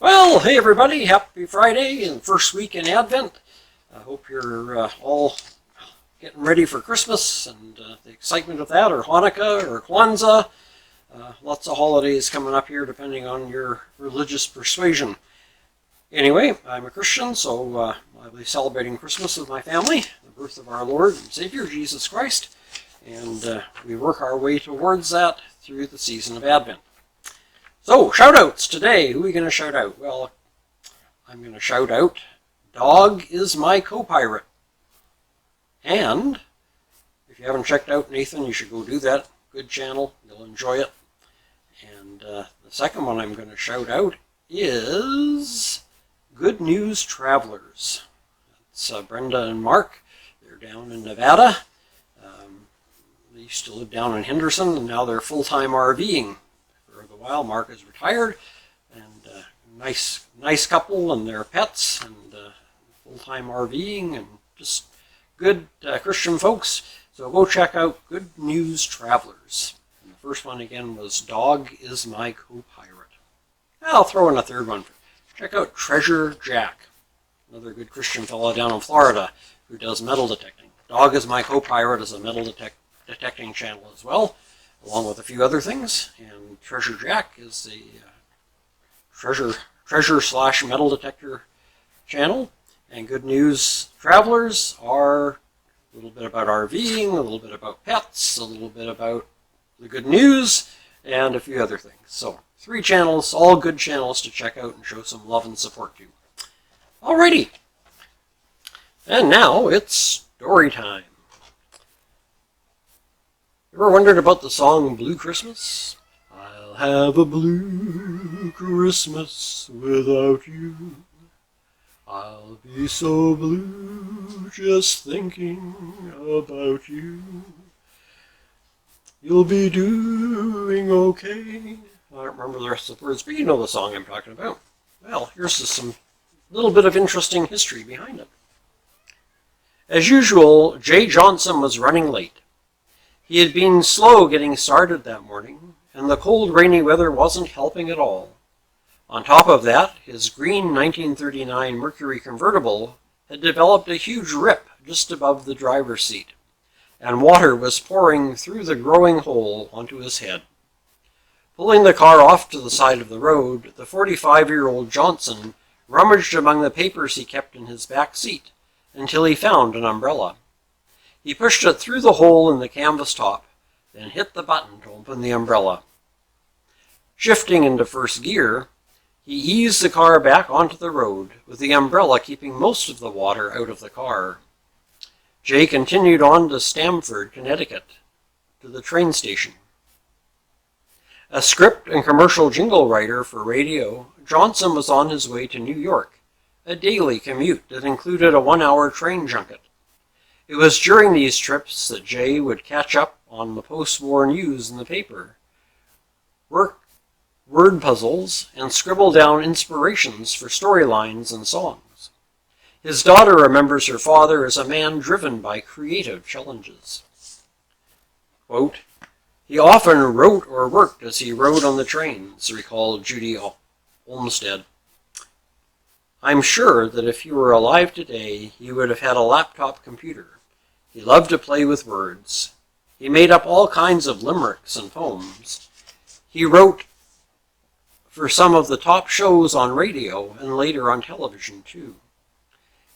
Well, hey everybody, happy Friday and first week in Advent. I hope you're all getting ready for Christmas and the excitement of that, or Hanukkah, or Kwanzaa. Lots of holidays coming up here depending on your religious persuasion. Anyway, I'm a Christian, so I'll be celebrating Christmas with my family, the birth of our Lord and Savior, Jesus Christ, and we work our way towards that through the season of Advent. So, shoutouts today. Who are we going to shout out? Well, I'm going to shout out Dog is My Co-Pirate. And if you haven't checked out Nathan, you should go do that. Good channel. You'll enjoy it. And the second one I'm going to shout out is Good News Travelers. It's Brenda and Mark. They're down in Nevada. They used to live down in Henderson, and now they're full-time RVing. While Mark is retired, and nice couple and their pets, and full-time RVing, and just good Christian folks. So go check out Good News Travelers. And the first one again was Dog is My Co-Pirate. I'll throw in a third one. Check out Treasure Jack, another good Christian fellow down in Florida who does metal detecting. Dog is My Co-Pirate is a metal detecting channel as well, along with a few other things, and Treasure Jack is a treasure/metal detector channel, and Good News Travelers are a little bit about RVing, a little bit about pets, a little bit about the good news, and a few other things. So, 3 channels, all good channels to check out and show some love and support to. Alrighty, and now it's story time. Ever wondered about the song Blue Christmas? I'll have a blue Christmas without you. I'll be so blue just thinking about you. You'll be doing okay. I don't remember the rest of the words, but you know the song I'm talking about. Well, here's just some little bit of interesting history behind it. As usual, Jay Johnson was running late. He had been slow getting started that morning, and the cold, rainy weather wasn't helping at all. On top of that, his green 1939 Mercury convertible had developed a huge rip just above the driver's seat, and water was pouring through the growing hole onto his head. Pulling the car off to the side of the road, the 45-year-old Johnson rummaged among the papers he kept in his back seat until he found an umbrella. He pushed it through the hole in the canvas top, then hit the button to open the umbrella. Shifting into first gear, he eased the car back onto the road, with the umbrella keeping most of the water out of the car. Jay continued on to Stamford, Connecticut, to the train station. A script and commercial jingle writer for radio, Johnson was on his way to New York, a daily commute that included a 1-hour train junket. It was during these trips that Jay would catch up on the post-war news in the paper, work word puzzles, and scribble down inspirations for storylines and songs. His daughter remembers her father as a man driven by creative challenges. Quote, "He often wrote or worked as he rode on the trains," recalled Judy Olmsted. "I'm sure that if he were alive today, he would have had a laptop computer. He loved to play with words. He made up all kinds of limericks and poems. He wrote for some of the top shows on radio and later on television, too.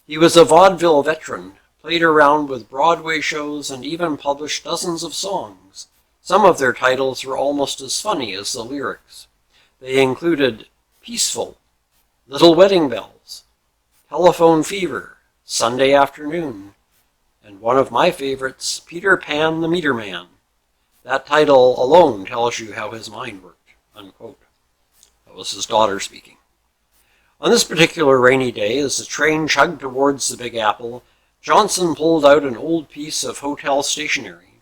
He was a vaudeville veteran, played around with Broadway shows, and even published dozens of songs. Some of their titles were almost as funny as the lyrics. They included Peaceful, Little Wedding Bells, Telephone Fever, Sunday Afternoon, and one of my favorites, Peter Pan the Meter Man. That title alone tells you how his mind worked," unquote. That was his daughter speaking. On this particular rainy day, as the train chugged towards the Big Apple, Johnson pulled out an old piece of hotel stationery.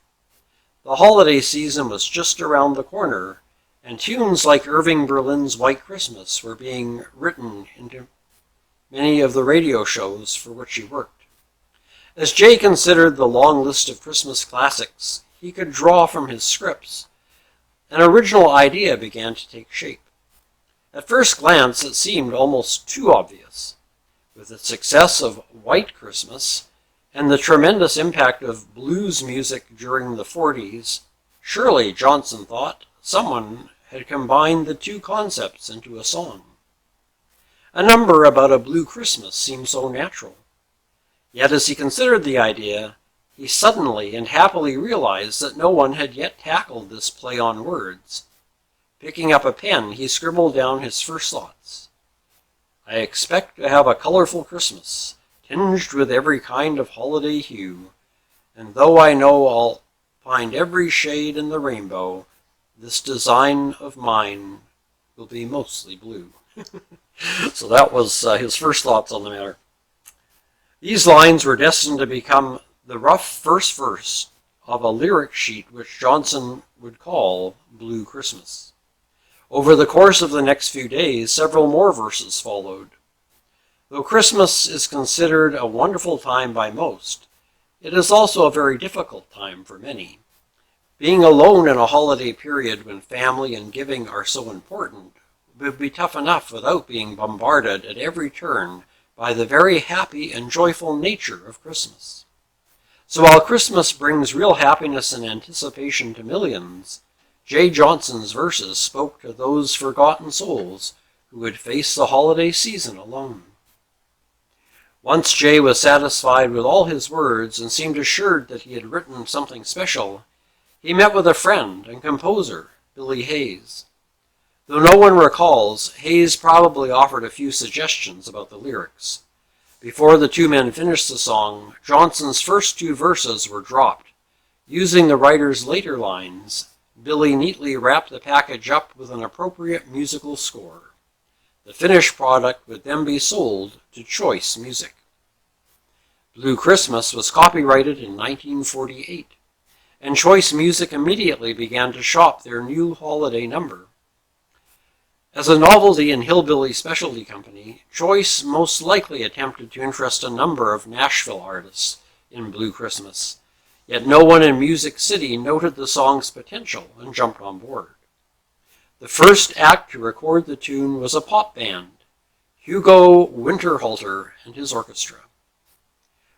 The holiday season was just around the corner, and tunes like Irving Berlin's White Christmas were being written into many of the radio shows for which he worked. As Jay considered the long list of Christmas classics he could draw from his scripts, an original idea began to take shape. At first glance, it seemed almost too obvious. With the success of White Christmas and the tremendous impact of blues music during the 40s, surely, Johnson thought, someone had combined the two concepts into a song. A number about a blue Christmas seemed so natural. Yet as he considered the idea, he suddenly and happily realized that no one had yet tackled this play on words. Picking up a pen, he scribbled down his first thoughts. I expect to have a colorful Christmas, tinged with every kind of holiday hue, and though I know I'll find every shade in the rainbow, this design of mine will be mostly blue. So that was his first thoughts on the matter. These lines were destined to become the rough first verse of a lyric sheet which Johnson would call Blue Christmas. Over the course of the next few days, several more verses followed. Though Christmas is considered a wonderful time by most, it is also a very difficult time for many. Being alone in a holiday period when family and giving are so important would be tough enough without being bombarded at every turn by the very happy and joyful nature of Christmas. So while Christmas brings real happiness and anticipation to millions, J. Johnson's verses spoke to those forgotten souls who would face the holiday season alone. Once Jay was satisfied with all his words and seemed assured that he had written something special, he met with a friend and composer, Billy Hayes. Though no one recalls, Hayes probably offered a few suggestions about the lyrics. Before the two men finished the song, Johnson's first two verses were dropped. Using the writer's later lines, Billy neatly wrapped the package up with an appropriate musical score. The finished product would then be sold to Choice Music. Blue Christmas was copyrighted in 1948, and Choice Music immediately began to shop their new holiday number. As a novelty and hillbilly specialty company, Choice most likely attempted to interest a number of Nashville artists in Blue Christmas, yet no one in Music City noted the song's potential and jumped on board. The first act to record the tune was a pop band, Hugo Winterhalter and his orchestra.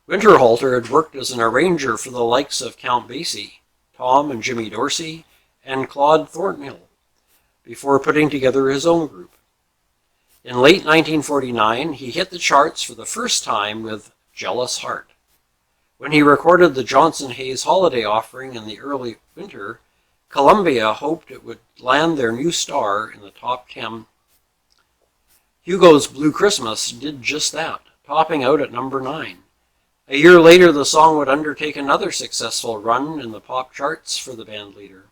Winterhalter had worked as an arranger for the likes of Count Basie, Tom and Jimmy Dorsey, and Claude Thornhill, before putting together his own group. In late 1949, he hit the charts for the first time with Jealous Heart. When he recorded the Johnson-Hayes Holiday Offering in the early winter, Columbia hoped it would land their new star in the top 10. Hugo's Blue Christmas did just that, topping out at number 9. A year later, the song would undertake another successful run in the pop charts for the band leader.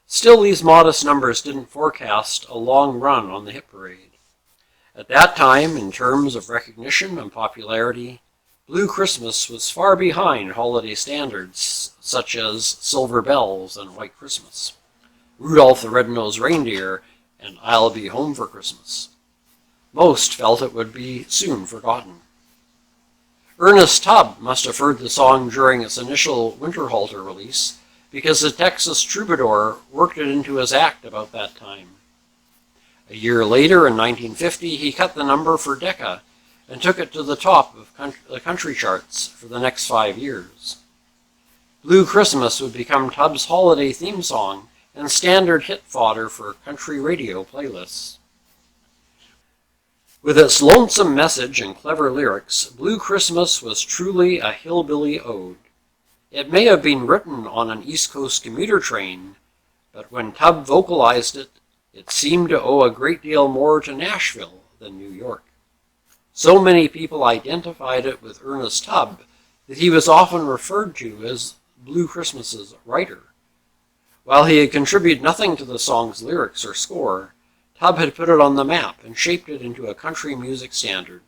Still, these modest numbers didn't forecast a long run on the hit parade. At that time, in terms of recognition and popularity, Blue Christmas was far behind holiday standards such as Silver Bells and White Christmas, Rudolph the Red-Nosed Reindeer, and I'll Be Home for Christmas. Most felt it would be soon forgotten. Ernest Tubb must have heard the song during its initial Winterhalter release, because the Texas Troubadour worked it into his act about that time. A year later, in 1950, he cut the number for Decca and took it to the top of the country charts for the next 5 years. Blue Christmas would become Tubbs' holiday theme song and standard hit fodder for country radio playlists. With its lonesome message and clever lyrics, Blue Christmas was truly a hillbilly ode. It may have been written on an East Coast commuter train, but when Tubb vocalized it, it seemed to owe a great deal more to Nashville than New York. So many people identified it with Ernest Tubb that he was often referred to as Blue Christmas's writer. While he had contributed nothing to the song's lyrics or score, Tubb had put it on the map and shaped it into a country music standard.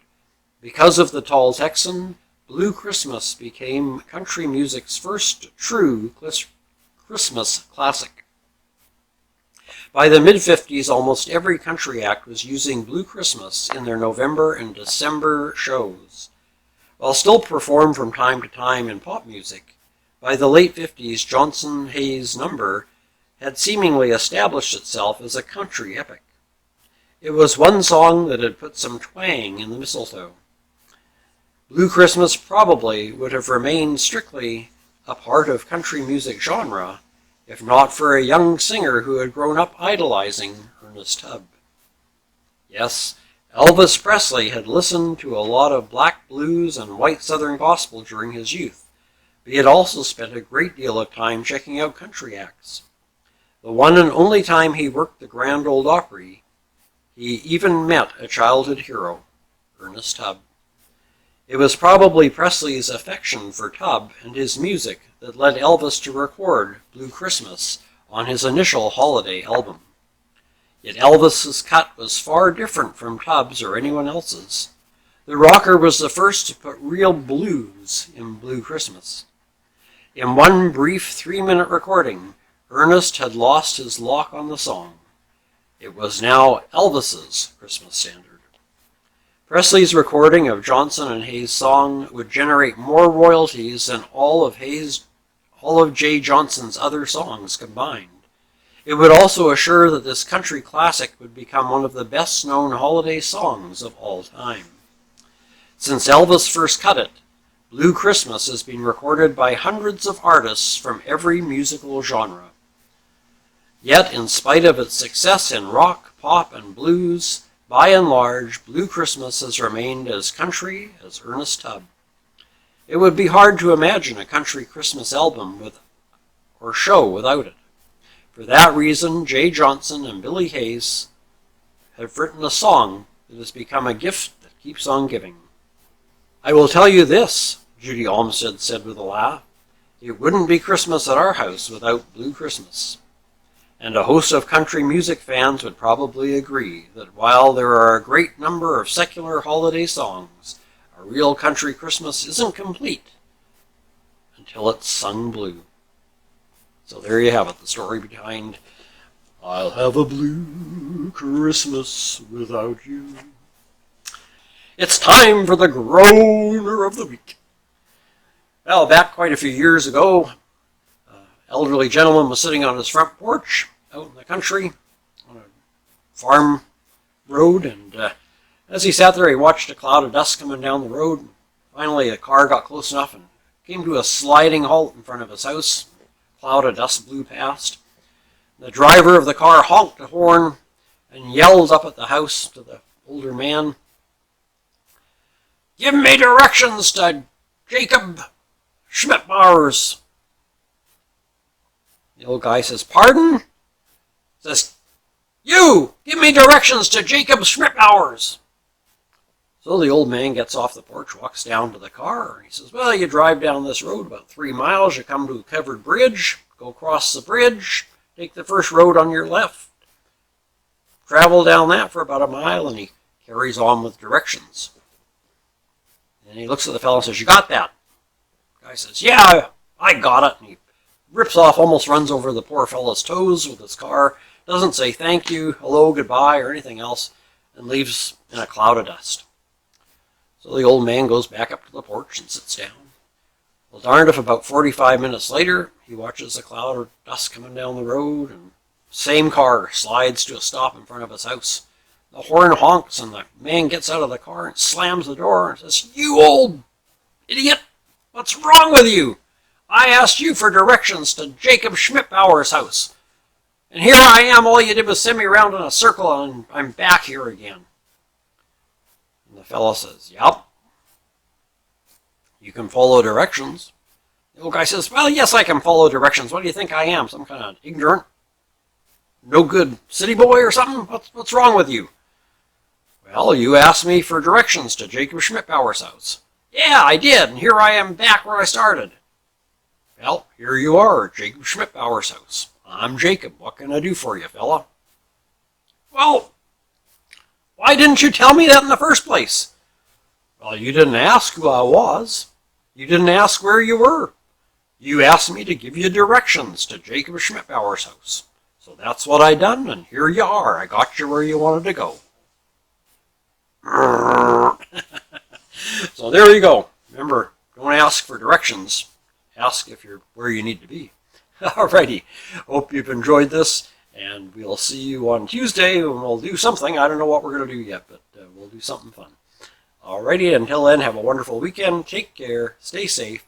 Because of the Tall Texan, Blue Christmas became country music's first true Christmas classic. By the mid-50s, almost every country act was using Blue Christmas in their November and December shows. While still performed from time to time in pop music, by the late 50s, Johnson-Hayes' number had seemingly established itself as a country epic. It was one song that had put some twang in the mistletoe. Blue Christmas probably would have remained strictly a part of country music genre if not for a young singer who had grown up idolizing Ernest Tubb. Yes, Elvis Presley had listened to a lot of black blues and white Southern gospel during his youth, but he had also spent a great deal of time checking out country acts. The one and only time he worked the Grand Ole Opry, he even met a childhood hero, Ernest Tubb. It was probably Presley's affection for Tubb and his music that led Elvis to record Blue Christmas on his initial holiday album. Yet Elvis's cut was far different from Tubb's or anyone else's. The rocker was the first to put real blues in Blue Christmas. In one brief 3-minute recording, Ernest had lost his lock on the song. It was now Elvis's Christmas standard. Presley's recording of Johnson and Hayes' song would generate more royalties than all of Jay Johnson's other songs combined. It would also assure that this country classic would become one of the best-known holiday songs of all time. Since Elvis first cut it, Blue Christmas has been recorded by hundreds of artists from every musical genre. Yet, in spite of its success in rock, pop, and blues, by and large, Blue Christmas has remained as country as Ernest Tubb. It would be hard to imagine a country Christmas album or show without it. For that reason, Jay Johnson and Billy Hayes have written a song that has become a gift that keeps on giving. I will tell you this, Judy Olmsted said with a laugh. It wouldn't be Christmas at our house without Blue Christmas. And a host of country music fans would probably agree that while there are a great number of secular holiday songs, a real country Christmas isn't complete until it's sung blue. So there you have it, the story behind I'll Have a Blue Christmas Without You. It's time for the Groaner of the Week. Well, back quite a few years ago, an elderly gentleman was sitting on his front porch out in the country on a farm road, and as he sat there, he watched a cloud of dust coming down the road. Finally, a car got close enough and came to a sliding halt in front of his house. A cloud of dust blew past. The driver of the car honked the horn and yelled up at the house to the older man, "Give me directions to Jacob Schmidtbauer's." The old guy says, "Pardon?" Says, "You, give me directions to Jacob Schmidtbauer's." So the old man gets off the porch, walks down to the car, and he says, "Well, you drive down this road about 3 miles, you come to a covered bridge, go across the bridge, take the first road on your left, travel down that for about a mile," and he carries on with directions. And he looks at the fellow and says, "You got that?" The guy says, "Yeah, I got it." And he rips off, almost runs over the poor fellow's toes with his car, doesn't say thank you, hello, goodbye, or anything else, and leaves in a cloud of dust. So the old man goes back up to the porch and sits down. Well, darned if about 45 minutes later, he watches a cloud of dust coming down the road, and same car slides to a stop in front of his house. The horn honks, and the man gets out of the car and slams the door and says, "You old idiot, what's wrong with you? I asked you for directions to Jacob Schmidtbauer's house. And here I am, all you did was send me around in a circle, and I'm back here again." And the fellow says, "Yep, you can follow directions." The old guy says, "Well, yes, I can follow directions. What do you think I am, some kind of ignorant, no good city boy or something? What's wrong with you?" "Well, you asked me for directions to Jacob Schmidtbauer's house." "Yeah, I did, and here I am back where I started." "Well, here you are at Jacob Schmidtbauer's house. I'm Jacob. What can I do for you, fella?" "Well, why didn't you tell me that in the first place?" "Well, you didn't ask who I was. You didn't ask where you were. You asked me to give you directions to Jacob Schmidtbauer's house. So that's what I done, and here you are. I got you where you wanted to go." So there you go. Remember, don't ask for directions. Ask if you're where you need to be. Alrighty. Hope you've enjoyed this, And we'll see you on Tuesday, and we'll do something. I don't know what we're going to do yet, but we'll do something fun. Alrighty, until then, have a wonderful weekend. Take care. Stay safe.